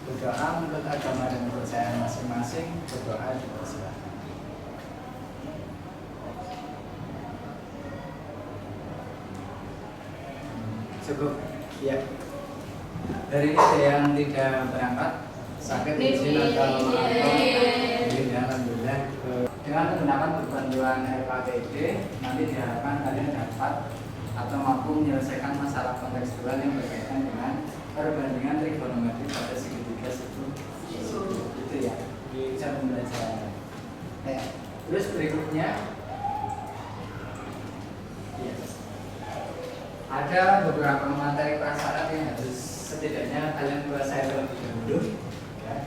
berdoa menurut agama dan kepercayaan masing-masing, berdoa dipersilakan. Cukup ya. Dari ini yang tidak berangkat sakit izin atau alhamdulillah dengan menggunakan perbantuan RKTD nanti diharapkan kalian dapat atau mampu menyelesaikan masalah kontekstual yang berkaitan dengan perbandingan trigonometri pada segitiga itu ya di cara pembelajaran. Terus berikutnya ada beberapa materi prasyarat yang harus setidaknya kalian kuasai terlebih dahulu.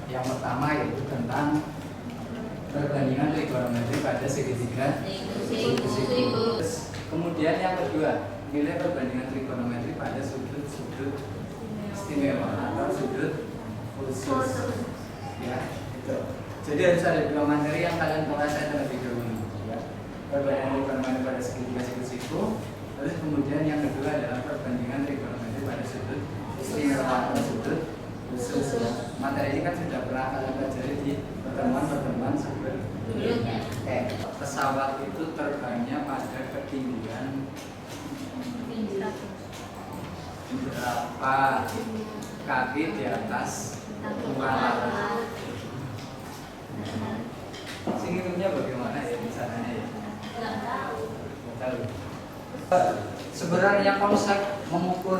Yang pertama yaitu tentang perbandingan trigonometri pada segitiga siku. Kemudian yang kedua, nilai perbandingan trigonometri pada sudut-sudut istimewa atau sudut khusus. Ya, itu. Jadi harus ada dua materi yang kalian kuasai terlebih dahulu. Ya. Perbandingan trigonometri pada segitiga siku. Terus kemudian yang kedua adalah perbandingan trigonometri pada sudut istimewa atau sudut khusus. Ya. Materi ini kan sudah pernah kalian pelajari di pertemuan-pertemuan sebelumnya. Pesawat itu terbangnya pada ketinggian berapa kaki di atas muka laut? Singkatnya bagaimana ya misalnya ya? Nggak tahu. Sebenarnya konsep mengukur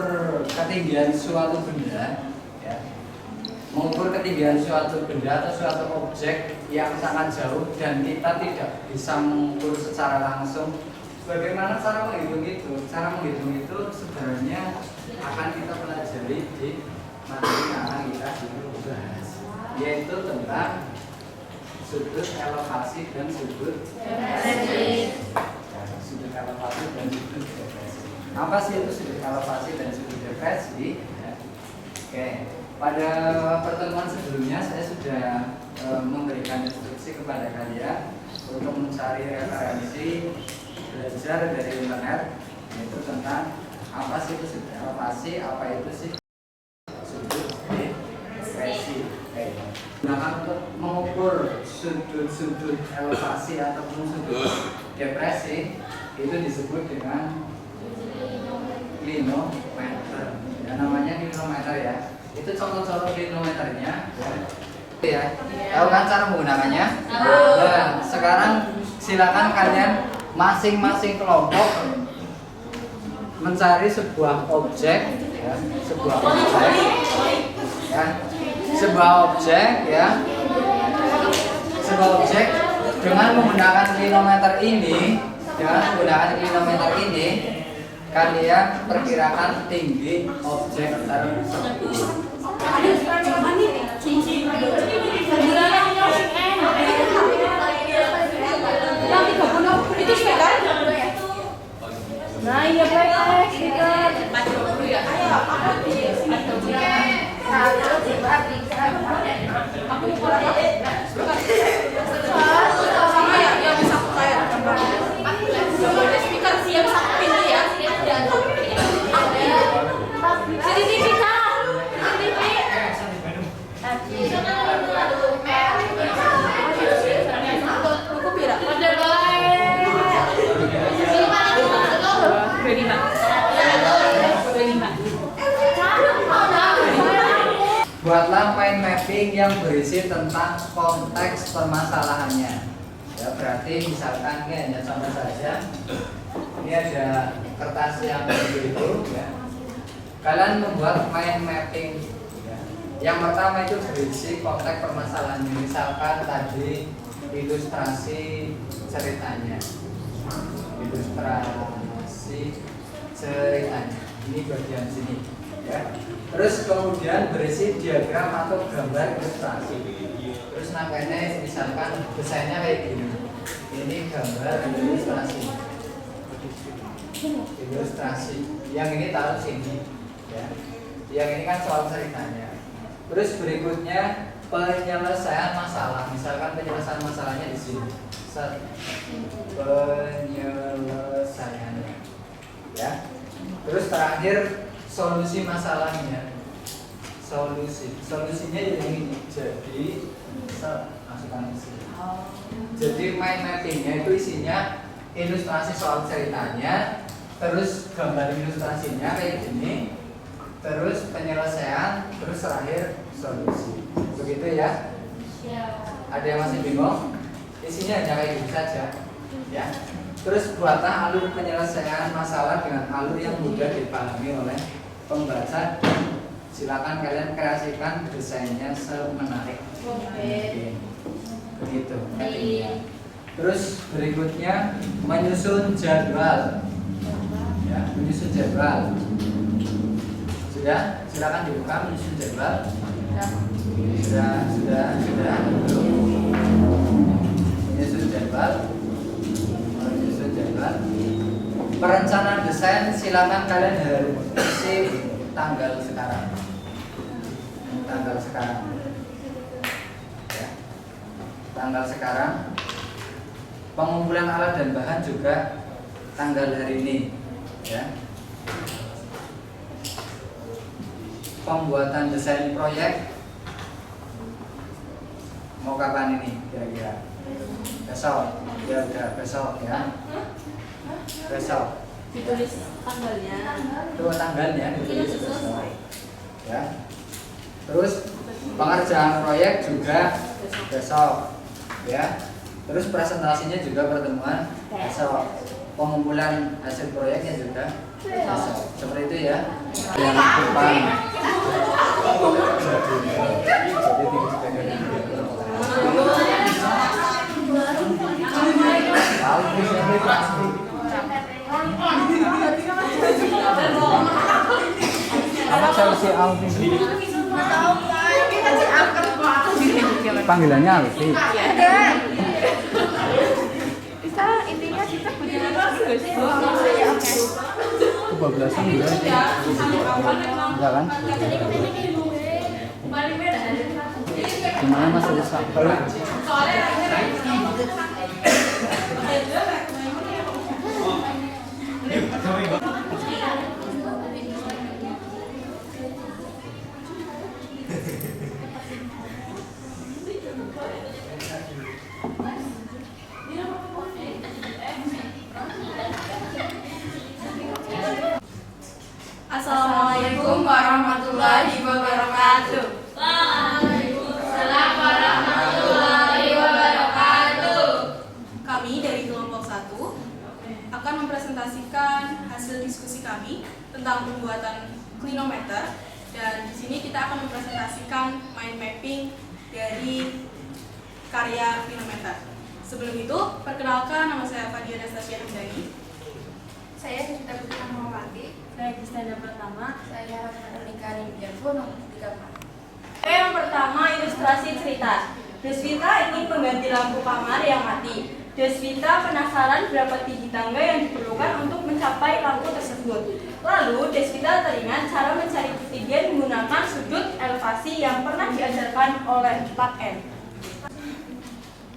ketinggian suatu benda, ya, mengukur ketinggian suatu benda atau suatu objek yang sangat jauh dan kita tidak bisa mengukur secara langsung. Bagaimana cara menghitung itu? Cara menghitung itu sebenarnya akan kita pelajari di materi yang akan kita bahas, yaitu tentang sudut elevasi dan sudut depresi. Sudut elevasi dan sudut depresi. Apa sih itu sudut elevasi dan sudut depresi? Oke, pada pertemuan sebelumnya saya sudah memberikan instruksi kepada kalian untuk mencari referensi belajar dari internet, yaitu tentang apa sih itu sudut elevasi, apa itu sih sudut depresi. Gunakan untuk mengukur sudut-sudut elevasi ataupun sudut depresi itu disebut dengan klinometer. Ya, namanya klinometer ya. Itu contoh-contoh klinometernya. Ya. Tahu kan cara menggunakannya? Nah, sekarang silakan kalian masing-masing kelompok mencari sebuah objek, ya, sebuah objek dengan menggunakan klinometer ini, kalian perkirakan tinggi objek tersebut. Nah, iya baik, kita buatlah mind mapping yang berisi tentang konteks permasalahannya. Ya, berarti misalkan ini hanya contoh saja. Ini ada kertas yang begitu ya. Kalian membuat mind mapping. Ya. Yang pertama itu berisi konteks permasalahannya. Misalkan tadi ilustrasi ceritanya. Ini bagian sini. Ya. Terus kemudian berisi diagram atau gambar ilustrasi. Terus namanya misalkan desainnya kayak gini. Ini gambar ilustrasi. Yang ini taruh sini. Ya. Yang ini kan soal ceritanya. Terus berikutnya penyelesaian masalah. Misalkan penyelesaian masalahnya di sini. Penyelesaiannya. Ya. Terus terakhir solusi masalahnya. Solusinya yang ini. Jadi masukkan isi. Jadi mind mappingnya itu isinya ilustrasi soal ceritanya, terus gambar ilustrasinya kayak gini, terus penyelesaian, terus terakhir solusi. Begitu ya? Ada yang masih bingung? Isinya hanya kayak gitu saja, ya. Terus buatlah alur penyelesaian masalah dengan alur yang mudah dipahami oleh pembaca. Silakan kalian kreasikan desainnya semenarik mungkin. Begitu. Terus berikutnya menyusun jadwal. Ya, menyusun jadwal. Sudah? Silakan dibuka menyusun jadwal. Sudah. Menyusun jadwal. Perencanaan desain silakan kalian harus isi tanggal sekarang. Ya. Tanggal sekarang. Pengumpulan alat dan bahan juga tanggal hari ini, ya. Pembuatan desain proyek mau kapan ini kira-kira? Besok. Ya udah besok ya. Besok. Ditulis tanggalnya. Itu tanggalnya ditulis besok. Ya. Terus pengerjaan proyek juga besok. Ya. Terus presentasinya juga pertemuan besok. Pengumpulan hasil proyeknya juga besok. Seperti itu ya. Yang depan. Apa Chelsea Alvin? Panggilannya Alvin. Bisa intinya kita punya Kebablasan juga sih. Enggak kan? Gimana Mas Risa? Assalamualaikum warahmatullahi wabarakatuh. Waalaikumsalam warahmatullahi wabarakatuh. Kami dari kelompok 1 akan mempresentasikan hasil diskusi kami tentang pembuatan clinometer, dan di sini kita akan mempresentasikan mind mapping dari karya clinometer. Sebelum itu, perkenalkan, nama saya Fadia Anastasia Hamdani. Saya Devita Putri Rahmawati. Saya Kristana pertama. Saya Monika Nindyanto nomor 34. Yang pertama, ilustrasi cerita. Deswita ingin mengganti lampu kamar yang mati. Deswita penasaran berapa tinggi tangga yang diperlukan untuk mencapai lampu tersebut. Lalu Deswita teringat cara mencari ketinggian menggunakan sudut elevasi yang pernah diajarkan oleh Pak N.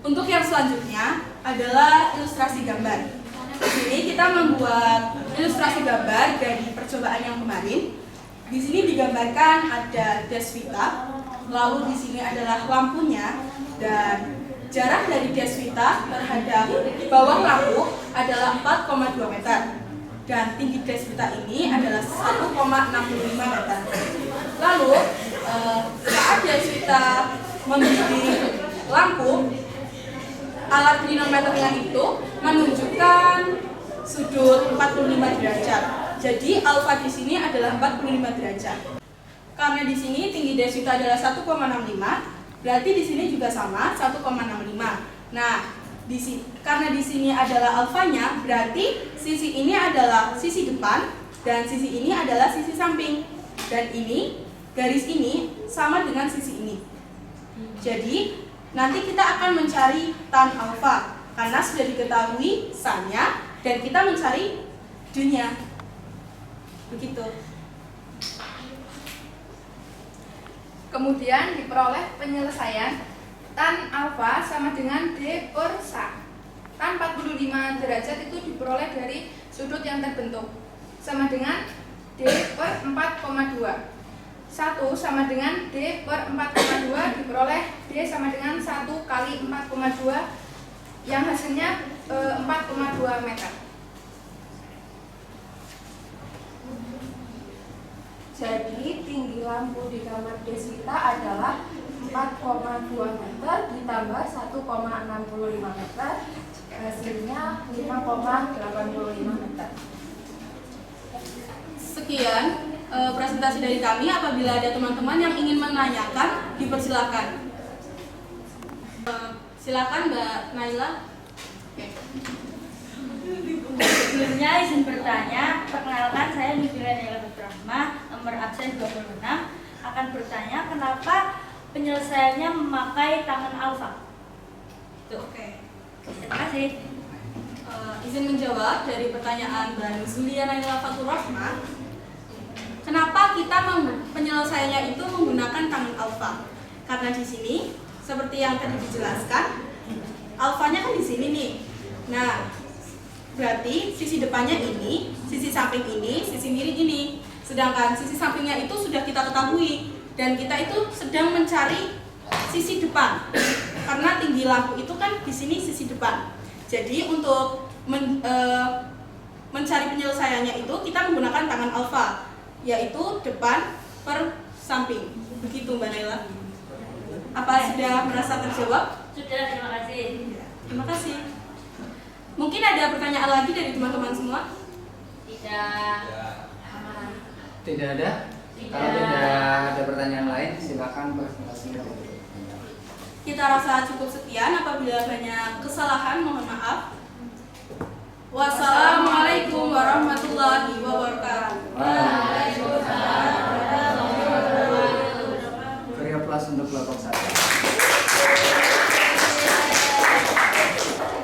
Untuk yang selanjutnya adalah ilustrasi gambar. Di sini kita membuat ilustrasi gambar dari percobaan yang kemarin. Di sini digambarkan ada Deswita, lalu di sini adalah lampunya, dan jarak dari Deswita terhadap bawah lampu adalah 4,2 meter. Dan tinggi Deswita ini adalah 1,65 meter. Lalu saat Deswita memiliki lampu, alat clinometernya itu menunjukkan sudut 45 derajat. Jadi alfa di sini adalah 45 derajat. Karena di sini tinggi Deswita adalah 1,65, berarti di sini juga sama 1,65. Nah, karena di sini adalah alfanya, berarti sisi ini adalah sisi depan dan sisi ini adalah sisi samping. Dan ini garis ini sama dengan sisi ini. Jadi nanti kita akan mencari tan alfa karena sudah diketahui san-nya, dan kita mencari d-nya. Begitu. Kemudian diperoleh penyelesaian tan alfa sama dengan d per sa. Tan 45 derajat itu diperoleh dari sudut yang terbentuk sama dengan d per 4,2. 1 sama dengan D per 4,2 diperoleh D sama dengan 1 kali 4,2 yang hasilnya 4,2 meter. Jadi tinggi lampu di kamar Deswita adalah 4,2 meter ditambah 1,65 meter, hasilnya 5,85 meter. Sekian presentasi dari kami. Apabila ada teman-teman yang ingin menanyakan, dipersilakan. Silakan Mbak Naila. Oke. Sebelumnya izin bertanya, perkenalkan saya Nubila Naila Putrahma, nomor absen 26, akan bertanya kenapa penyelesaiannya memakai tangan alfa. Oke. Terima kasih. Izin menjawab dari pertanyaan Mbak Zulia Naila Faturrahma. Kenapa kita penyelesaiannya itu menggunakan tangan alfa? Karena di sini seperti yang tadi dijelaskan, alfanya kan di sini nih. Nah, berarti sisi depannya ini, sisi samping ini, sisi miring ini. Sedangkan sisi sampingnya itu sudah kita ketahui dan kita itu sedang mencari sisi depan. Karena tinggi lampu itu kan di sini sisi depan. Jadi untuk mencari penyelesaiannya itu kita menggunakan tangan alfa, yaitu depan per samping. Begitu Mbak Naila. Apa sudah merasa terjawab? Sudah, terima kasih. Terima kasih. Mungkin ada pertanyaan lagi dari teman-teman semua? Tidak. Tidak ada? Kalau tidak ada pertanyaan lain, silakan presentasinya. Kita rasa cukup sekian. Apabila banyak kesalahan, mohon maaf. Wassalamualaikum warahmatullahi wabarakatuh. Beri aplaus untuk kelompok saya.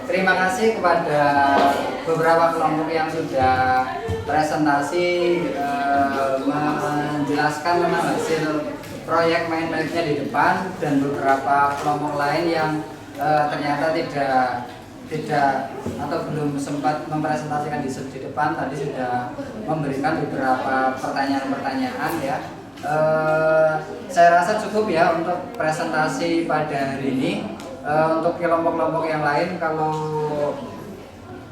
Terima kasih kepada beberapa kelompok yang sudah presentasi menjelaskan tentang hasil proyek main-mainnya di depan, dan beberapa kelompok lain yang ternyata tidak atau belum sempat mempresentasikan di depan, tadi sudah memberikan beberapa pertanyaan-pertanyaan ya. Saya rasa cukup ya untuk presentasi pada hari ini. Untuk kelompok-kelompok yang lain, kalau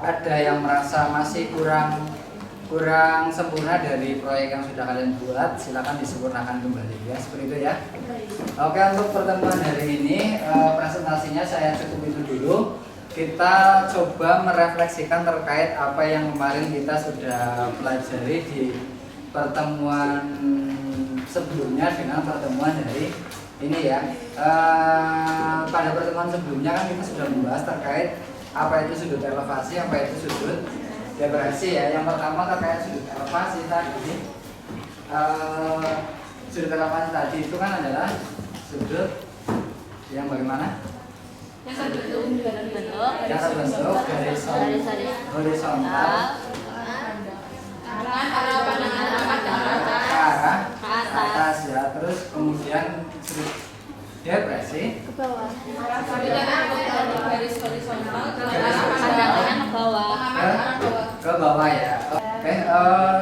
ada yang merasa masih kurang sempurna dari proyek yang sudah kalian buat, silakan disempurnakan kembali ya, seperti itu ya. Oke, untuk pertemuan hari ini presentasinya saya cukup itu dulu. Kita coba merefleksikan terkait apa yang kemarin kita sudah pelajari di pertemuan sebelumnya dengan pertemuan dari ini ya. Pada pertemuan sebelumnya kan kita sudah membahas terkait apa itu sudut elevasi, apa itu sudut depresi ya. Yang pertama terkait sudut elevasi tadi. Sudut elevasi tadi itu kan adalah sudut yang bagaimana? Yang terbentuk Yang terbentuk garis horizontal ke atas ya. Terus kemudian sudut depresi ke bawah. Garis horizontal Pandangannya ke bawah. ke bawah ya. Oke,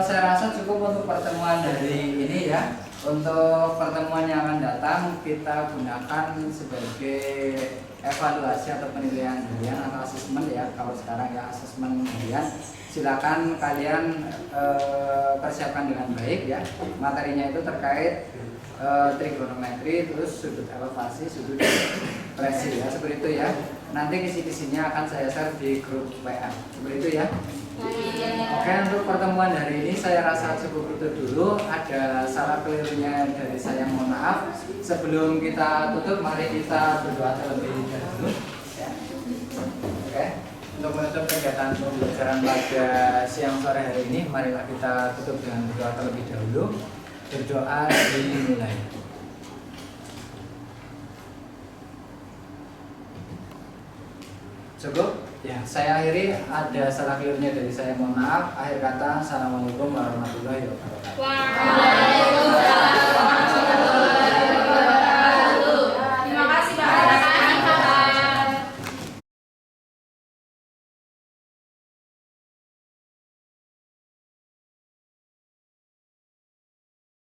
saya rasa cukup untuk pertemuan hari ini ya. Untuk pertemuan yang akan datang kita gunakan sebagai evaluasi atau penilaian harian atau asesmen ya. Kalau sekarang ya asesmen harian, silakan kalian persiapkan dengan baik ya. Materinya itu terkait trigonometri, terus sudut elevasi, sudut depresi ya, seperti itu ya. Nanti kisi-kisinya akan saya share di grup WA, seperti itu ya. Oke, untuk pertemuan hari ini saya rasa cukup itu dulu. Ada salah kelirunya dari saya, mohon maaf. Sebelum kita tutup, mari kita berdoa terlebih dahulu ya. Oke, untuk menutup kegiatan pembelajaran pada siang sore hari ini, marilah kita tutup dengan berdoa terlebih dahulu. Berdoa dimulai. Cukup? Ya, saya akhiri. Ada salah kelirunya dari saya, mohon maaf. Akhir kata, assalamualaikum warahmatullahi wabarakatuh. Waalaikumsalam.